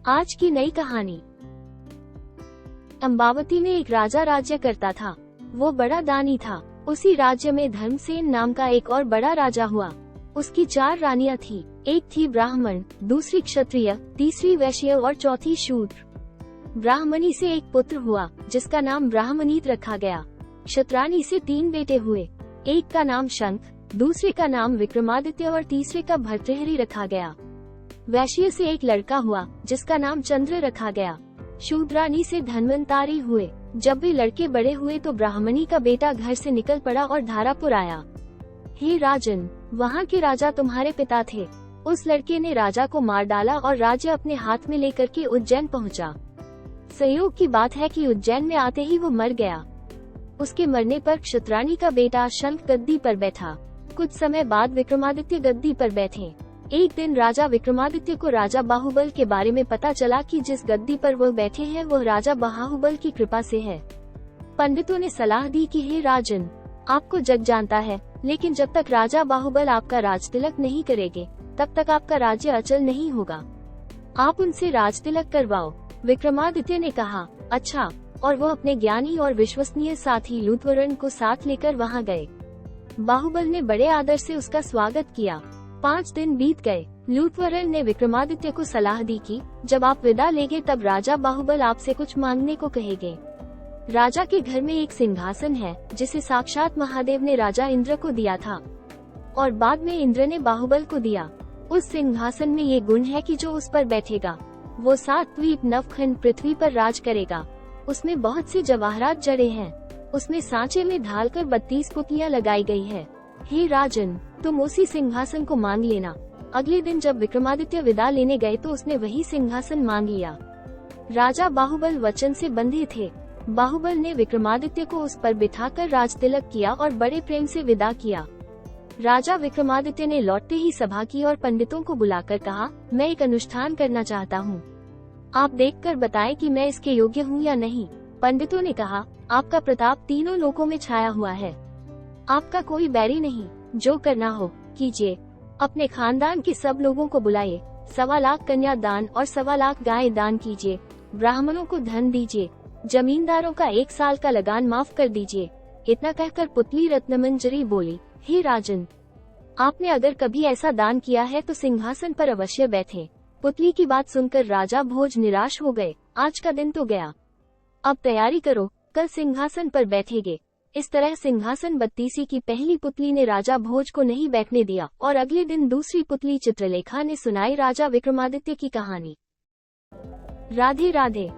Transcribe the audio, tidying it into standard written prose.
आज की नई कहानी। अम्बावती में एक राजा राज्य करता था। वो बड़ा दानी था। उसी राज्य में धर्मसेन नाम का एक और बड़ा राजा हुआ। उसकी 4 रानियां थी। एक थी ब्राह्मण, दूसरी क्षत्रिय, तीसरी वैश्य और चौथी शूद्र। ब्राह्मणी से एक पुत्र हुआ जिसका नाम ब्राह्मणीत रखा गया। क्षत्राणी से 3 बेटे हुए। एक का नाम शंख, दूसरे का नाम विक्रमादित्य और तीसरे का भर्तृहरि रखा गया। वैश्य से एक लड़का हुआ जिसका नाम चंद्र रखा गया। शूद्रानी से धन्वंतारी हुए। जब वे लड़के बड़े हुए तो ब्राह्मणी का बेटा घर से निकल पड़ा और धारापुर आया। हे राजन, वहाँ के राजा तुम्हारे पिता थे। उस लड़के ने राजा को मार डाला और राज्य अपने हाथ में लेकर के उज्जैन पहुँचा। संयोग की बात है कि उज्जैन में आते ही वो मर गया। उसके मरने पर क्षत्राणी का बेटा शंख गद्दी पर बैठा। कुछ समय बाद विक्रमादित्य गद्दी पर बैठे। एक दिन राजा विक्रमादित्य को राजा बाहुबल के बारे में पता चला कि जिस गद्दी पर वो बैठे हैं वो राजा बाहुबल की कृपा से है। पंडितों ने सलाह दी कि हे राजन, आपको जग जानता है, लेकिन जब तक राजा बाहुबल आपका राज तिलक नहीं करेंगे तब तक आपका राज्य अचल नहीं होगा। आप उनसे राज तिलक करवाओ। विक्रमादित्य ने कहा, अच्छा, और वो अपने ज्ञानी और विश्वसनीय साथी लूथवरण को साथ लेकर वहाँ गए। बाहुबल ने बड़े आदर से उसका स्वागत किया। 5 दिन बीत गए। लूथवरण ने विक्रमादित्य को सलाह दी कि जब आप विदा लेंगे तब राजा बाहुबल आपसे कुछ मांगने को कहेंगे। राजा के घर में एक सिंहासन है जिसे साक्षात महादेव ने राजा इंद्र को दिया था और बाद में इंद्र ने बाहुबल को दिया। उस सिंहासन में ये गुण है कि जो उस पर बैठेगा वो 7 द्वीप नवखंड पृथ्वी पर राज करेगा। उसमें बहुत से जवाहरात जड़े हैं। उसमें सांचे में ढालकर 32 पुतलियां लगाई गई है। हे राजन, तुम उसी सिंहासन को मांग लेना। अगले दिन जब विक्रमादित्य विदा लेने गए तो उसने वही सिंहासन मांग लिया। राजा बाहुबल वचन से बंधे थे। बाहुबल ने विक्रमादित्य को उस पर बिठाकर राज तिलक किया और बड़े प्रेम से विदा किया। राजा विक्रमादित्य ने लौटते ही सभा की और पंडितों को बुलाकर कहा, मैं एक अनुष्ठान करना चाहता हूँ। आप देखकर बताएं कि मैं इसके योग्य हूँ या नहीं। पंडितों ने कहा, आपका प्रताप तीनों लोकों में छाया हुआ है। आपका कोई बैरी नहीं। जो करना हो कीजिए। अपने खानदान के सब लोगों को बुलाइए। 1.25 लाख कन्या दान और 1.25 लाख गाय दान कीजिए। ब्राह्मणों को धन दीजिए। जमींदारों का 1 साल का लगान माफ कर दीजिए। इतना कहकर पुतली रत्नमंजरी बोली, हे राजन, आपने अगर कभी ऐसा दान किया है तो सिंहासन पर अवश्य बैठे। पुतली की बात सुनकर राजा भोज निराश हो गए। आज का दिन तो गया, अब तैयारी करो, कल सिंहासन पर बैठेंगे। इस तरह सिंहासन बत्तीसी की पहली पुतली ने राजा भोज को नहीं बैठने दिया और अगले दिन दूसरी पुतली चित्रलेखा ने सुनाई राजा विक्रमादित्य की कहानी। राधे राधे।